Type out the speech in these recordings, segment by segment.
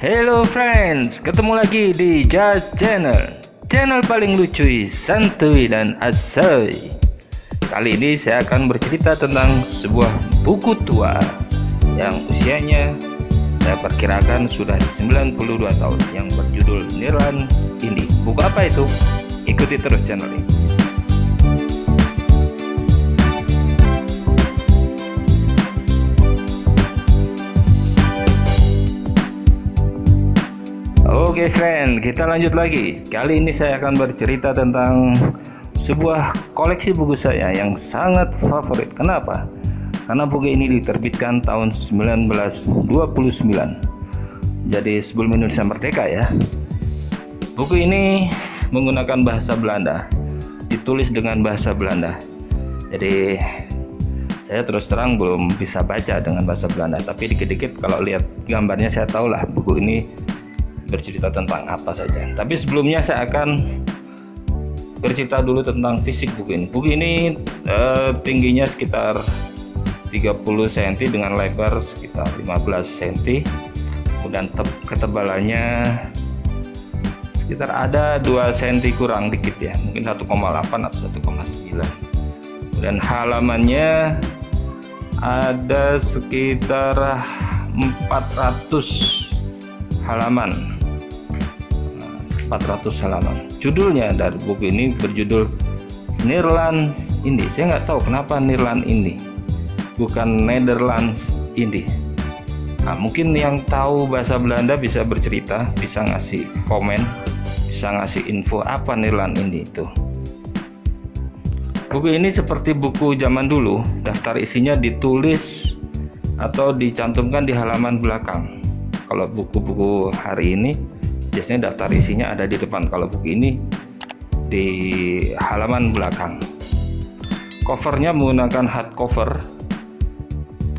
Hello friends, ketemu lagi di Just Channel, channel paling lucu, santuy dan asoy. Kali ini saya akan bercerita tentang sebuah buku tua yang usianya saya perkirakan sudah 92 tahun, yang berjudul Nirlan Indi. Buku apa itu? Ikuti terus channel ini. Oke friend, kita lanjut lagi. Kali ini saya akan bercerita tentang sebuah koleksi buku saya yang sangat favorit. Kenapa? Karena buku ini diterbitkan tahun 1929. Jadi sebelum Indonesia merdeka ya. Buku ini menggunakan bahasa Belanda, ditulis dengan bahasa Belanda. Jadi saya terus terang belum bisa baca dengan bahasa Belanda, tapi dikit-dikit kalau lihat gambarnya saya tahulah buku ini bercerita tentang apa saja. Tapi sebelumnya saya akan bercerita dulu tentang fisik buku ini. Buku ini tingginya sekitar 30 cm dengan lebar sekitar 15 cm. Kemudian ketebalannya sekitar ada 2 cm kurang dikit ya, mungkin 1,8 atau 1,9. Kemudian halamannya ada sekitar 400 halaman. 400 halaman. Judulnya dari buku ini berjudul Nirlan Indi. Saya nggak tahu kenapa Nirlan Indi, bukan Netherlands Indi. Nah, mungkin yang tahu bahasa Belanda bisa bercerita, bisa ngasih komen, bisa ngasih info apa Nirlan Indi itu. Buku ini seperti buku zaman dulu, daftar isinya ditulis atau dicantumkan di halaman belakang. Kalau buku-buku hari ini biasanya daftar isinya ada di depan, kalau buku ini di halaman belakang. Covernya menggunakan hardcover,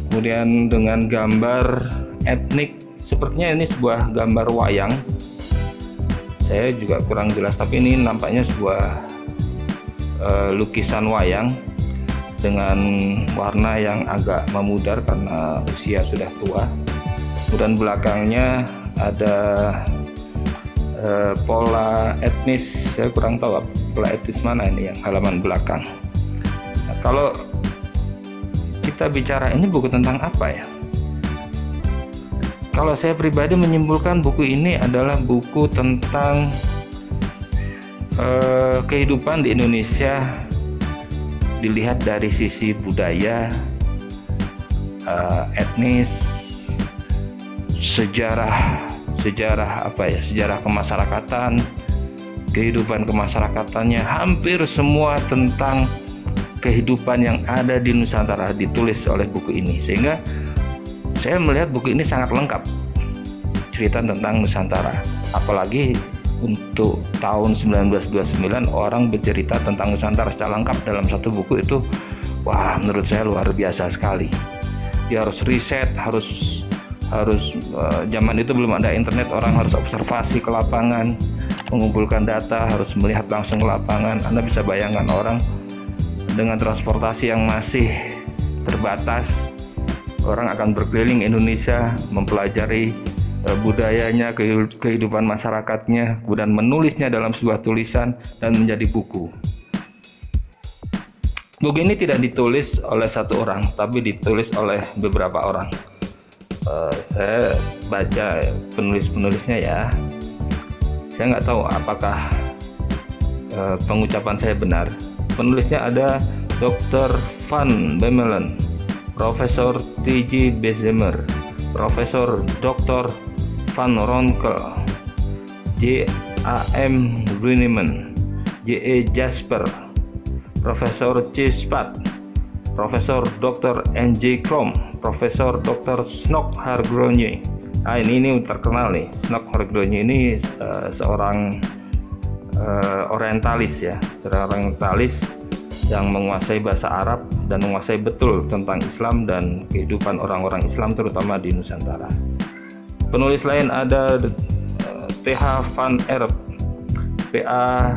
kemudian dengan gambar etnik. Sepertinya ini sebuah gambar wayang, saya juga kurang jelas, tapi ini nampaknya sebuah lukisan wayang dengan warna yang agak memudar karena usia sudah tua. Kemudian belakangnya ada pola etnis, saya kurang tahu pola etnis mana ini yang halaman belakang. Nah, kalau kita bicara ini buku tentang apa ya? Kalau saya pribadi menyimpulkan buku ini adalah buku tentang kehidupan di Indonesia dilihat dari sisi budaya, etnis, sejarah kemasyarakatan, kehidupan kemasярakatannya, hampir semua tentang kehidupan yang ada di Nusantara ditulis oleh buku ini. Sehingga saya melihat buku ini sangat lengkap cerita tentang Nusantara. Apalagi untuk tahun 1929 orang bercerita tentang Nusantara secara lengkap dalam satu buku itu, wah, menurut saya luar biasa sekali. Dia harus riset, harus zaman itu belum ada internet, orang harus observasi ke lapangan, mengumpulkan data, harus melihat langsung ke lapangan. Anda bisa bayangkan orang dengan transportasi yang masih terbatas, orang akan berkeliling Indonesia mempelajari budayanya, kehidupan masyarakatnya, kemudian menulisnya dalam sebuah tulisan dan menjadi buku. Buku ini tidak ditulis oleh satu orang, tapi ditulis oleh beberapa orang. Saya baca penulis-penulisnya ya, saya nggak tahu apakah pengucapan saya benar. Penulisnya ada Dr. Van Bemmelen, Profesor T.J. Bezemer, Profesor Dr. Van Ronkel, J.A.M. Gruneman, J.E. Jasper, Profesor C. Spat, Profesor Dr. N.J. Krom, Profesor Dr. Snok Hargronje. Nah, ini terkenal nih. Snok Hargronje ini seorang orientalis ya, seorang orientalis yang menguasai bahasa Arab dan menguasai betul tentang Islam dan kehidupan orang-orang Islam terutama di Nusantara. Penulis lain ada T.H. van Erp, P.A.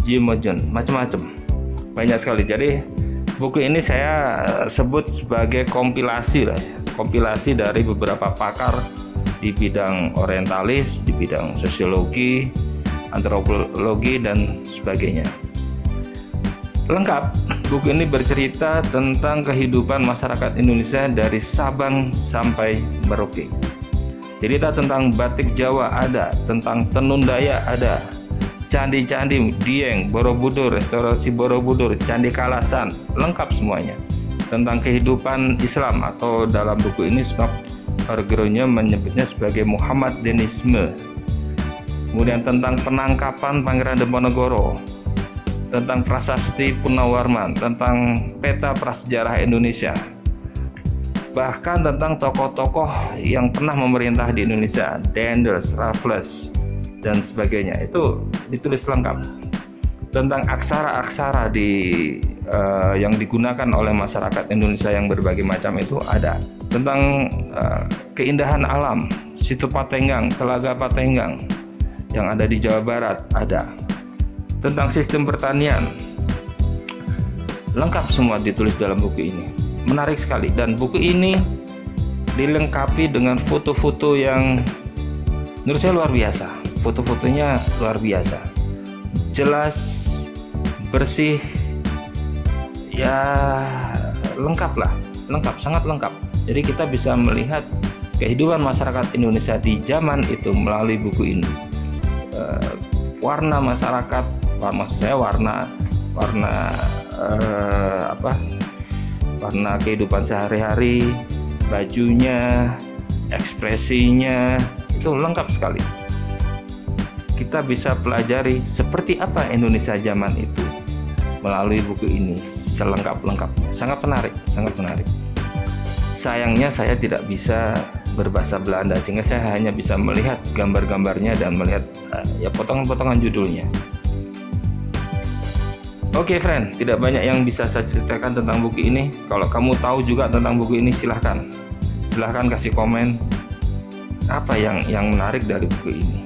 Jimogen, macam-macam, banyak sekali. Jadi buku ini saya sebut sebagai kompilasi lah ya, kompilasi dari beberapa pakar di bidang orientalis, di bidang sosiologi, antropologi, dan sebagainya. Lengkap, buku ini bercerita tentang kehidupan masyarakat Indonesia dari Sabang sampai Merauke. Cerita tentang batik Jawa ada, tentang tenun Dayak ada, candi-candi Dieng, Borobudur, restorasi Borobudur, Candi Kalasan, lengkap semuanya. Tentang kehidupan Islam, atau dalam buku ini Snok Hargronya menyebutnya sebagai Muhammadenisme. Kemudian tentang penangkapan Pangeran Diponegoro, tentang prasasti Purnawarman, tentang peta prasejarah Indonesia, bahkan tentang tokoh-tokoh yang pernah memerintah di Indonesia, Daendels, Raffles, dan sebagainya. Itu ditulis lengkap. Tentang aksara-aksara yang digunakan oleh masyarakat Indonesia yang berbagai macam itu ada. Tentang keindahan alam, Situ Patenggang, Telaga Patenggang yang ada di Jawa Barat ada. Tentang sistem pertanian, lengkap semua ditulis dalam buku ini. Menarik sekali, dan buku ini dilengkapi dengan foto-foto yang menurut saya luar biasa. Foto-fotonya luar biasa, jelas, bersih, ya lengkap lah, lengkap, sangat lengkap. Jadi kita bisa melihat kehidupan masyarakat Indonesia di zaman itu melalui buku ini. Warna masyarakat, maksud saya warna kehidupan sehari-hari, bajunya, ekspresinya, itu lengkap sekali. Kita bisa pelajari seperti apa Indonesia zaman itu melalui buku ini selengkap-lengkapnya. Sangat menarik, sangat menarik. Sayangnya saya tidak bisa berbahasa Belanda, sehingga saya hanya bisa melihat gambar-gambarnya dan melihat ya potongan-potongan judulnya. Oke, friend, tidak banyak yang bisa saya ceritakan tentang buku ini. Kalau kamu tahu juga tentang buku ini, silahkan kasih komen apa yang menarik dari buku ini.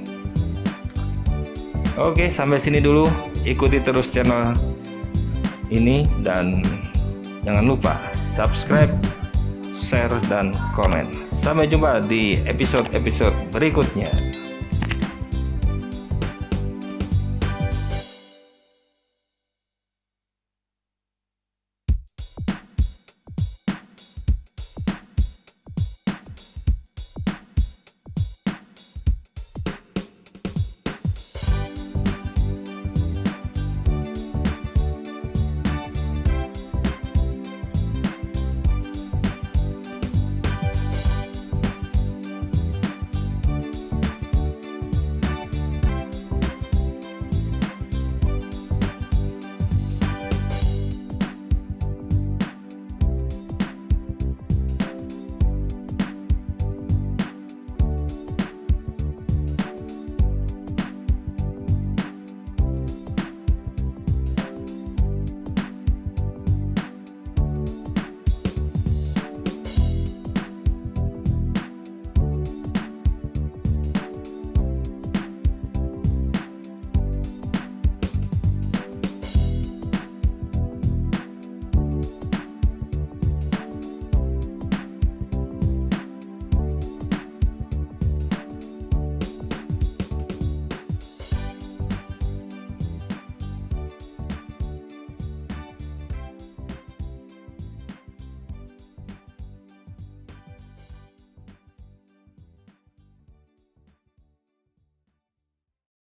Oke, sampai sini dulu. Ikuti terus channel ini dan jangan lupa subscribe, share, dan komen. Sampai jumpa di episode-episode berikutnya.